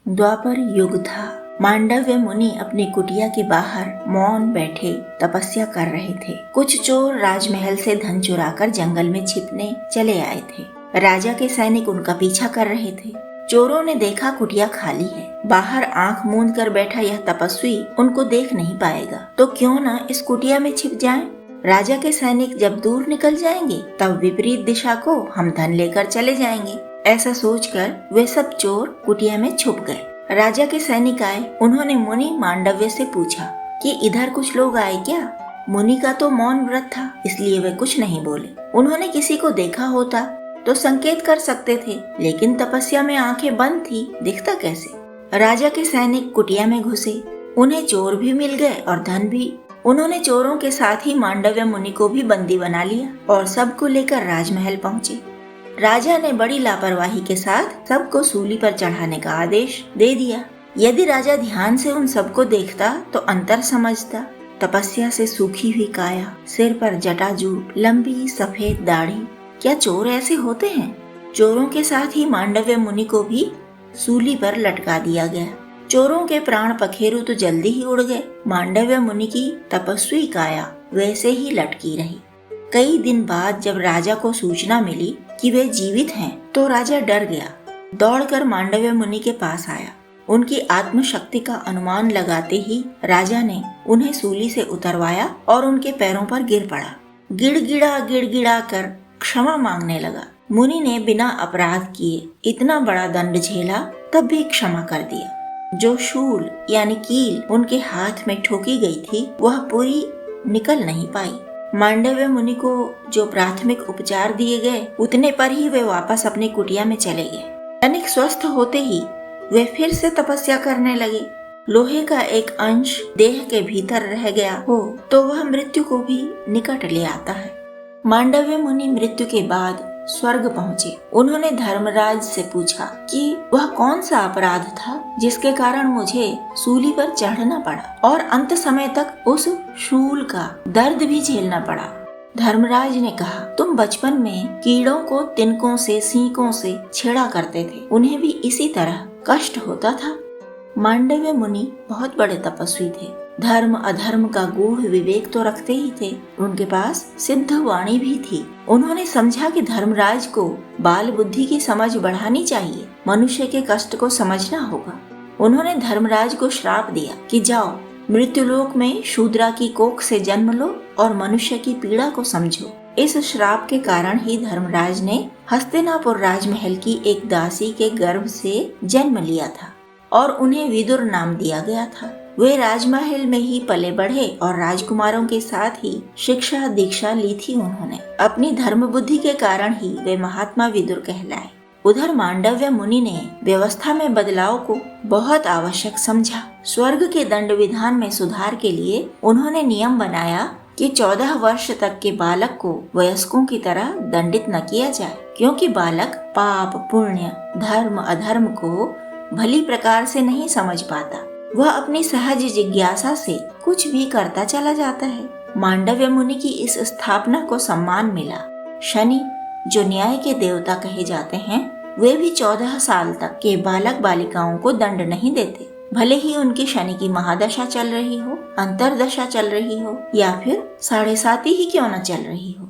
द्वापर युग था। मांडव्य मुनि अपनी कुटिया के बाहर मौन बैठे तपस्या कर रहे थे। कुछ चोर राजमहल से धन चुराकर जंगल में छिपने चले आए थे। राजा के सैनिक उनका पीछा कर रहे थे। चोरों ने देखा कुटिया खाली है। बाहर आंख मूंद कर बैठा यह तपस्वी उनको देख नहीं पाएगा, तो क्यों न इस कुटिया में छिप जाएं? राजा के सैनिक जब दूर निकल जाएंगे तब विपरीत दिशा को हम धन लेकर चले जाएंगे। ऐसा सोचकर वे सब चोर कुटिया में छुप गए। राजा के सैनिक आए। उन्होंने मुनि मांडव्य से पूछा कि इधर कुछ लोग आए क्या? मुनि का तो मौन व्रत था, इसलिए वे कुछ नहीं बोले। उन्होंने किसी को देखा होता तो संकेत कर सकते थे, लेकिन तपस्या में आंखें बंद थी, दिखता कैसे? राजा के सैनिक कुटिया में घुसे। उन्हें चोर भी मिल गए और धन भी। उन्होंने चोरों के साथ ही मांडव्य मुनि को भी बंदी बना लिया और सबको लेकर राजमहल पहुँचे। राजा ने बड़ी लापरवाही के साथ सबको सूली पर चढ़ाने का आदेश दे दिया। यदि राजा ध्यान से उन सबको देखता तो अंतर समझता। तपस्या से सूखी हुई काया, सिर पर जटाजूट, लंबी सफेद दाढ़ी, क्या चोर ऐसे होते हैं? चोरों के साथ ही मांडव्य मुनि को भी सूली पर लटका दिया गया। चोरों के प्राण पखेरु तो जल्दी ही उड़ गए। मांडव्य मुनि की तपस्वी काया वैसे ही लटकी रही। कई दिन बाद जब राजा को सूचना मिली कि वे जीवित हैं, तो राजा डर गया। दौड़कर मांडव्य मुनि के पास आया। उनकी आत्मशक्ति का अनुमान लगाते ही राजा ने उन्हें सूली से उतरवाया और उनके पैरों पर गिर पड़ा। गिड़गिड़ा कर क्षमा मांगने लगा। मुनि ने बिना अपराध किए इतना बड़ा दंड झेला, तब भी क्षमा कर दिया। जो शूल यानी कील उनके हाथ में ठोकी गई थी, वह पूरी निकल नहीं पाई। मांडव्य मुनि को जो प्राथमिक उपचार दिए गए, उतने पर ही वे वापस अपनी कुटिया में चले गए। तनिक स्वस्थ होते ही वे फिर से तपस्या करने लगे। लोहे का एक अंश देह के भीतर रह गया हो तो वह मृत्यु को भी निकट ले आता है। मांडव्य मुनि मृत्यु के बाद स्वर्ग पहुँचे। उन्होंने धर्मराज से पूछा कि वह कौन सा अपराध था जिसके कारण मुझे सूली पर चढ़ना पड़ा और अंत समय तक उस शूल का दर्द भी झेलना पड़ा। धर्मराज ने कहा, तुम बचपन में कीड़ों को तिनकों से, सींकों से छेड़ा करते थे, उन्हें भी इसी तरह कष्ट होता था। मांडव्य मुनि बहुत बड़े तपस्वी थे। धर्म अधर्म का गूढ़ विवेक तो रखते ही थे। उनके पास सिद्ध वाणी भी थी। उन्होंने समझा कि धर्मराज को बाल बुद्धि की समझ बढ़ानी चाहिए, मनुष्य के कष्ट को समझना होगा। उन्होंने धर्मराज को श्राप दिया कि जाओ, मृत्युलोक में शूद्रा की कोख से जन्म लो और मनुष्य की पीड़ा को समझो। इस श्राप के कारण ही धर्मराज ने हस्तिनापुर राजमहल की एक दासी के गर्भ से जन्म लिया था और उन्हें विदुर नाम दिया गया था। वे राजमहल में ही पले बढ़े और राजकुमारों के साथ ही शिक्षा दीक्षा ली थी उन्होंने। अपनी धर्म बुद्धि के कारण ही वे महात्मा विदुर कहलाए। उधर मांडव्य मुनि ने व्यवस्था में बदलाव को बहुत आवश्यक समझा। स्वर्ग के दंड विधान में सुधार के लिए उन्होंने नियम बनाया कि 14 वर्ष तक के बालक को वयस्कों की तरह दंडित न किया जाए, क्योंकि बालक पाप पुण्य धर्म अधर्म को भली प्रकार से नहीं समझ पाता। वह अपनी सहज जिज्ञासा से कुछ भी करता चला जाता है। मांडव्य मुनि की इस स्थापना को सम्मान मिला। शनि, जो न्याय के देवता कहे जाते हैं, वे भी 14 साल तक के बालक बालिकाओं को दंड नहीं देते, भले ही उनकी शनि की महादशा चल रही हो, अंतरदशा चल रही हो या फिर 7.5 ही क्यों न चल रही हो।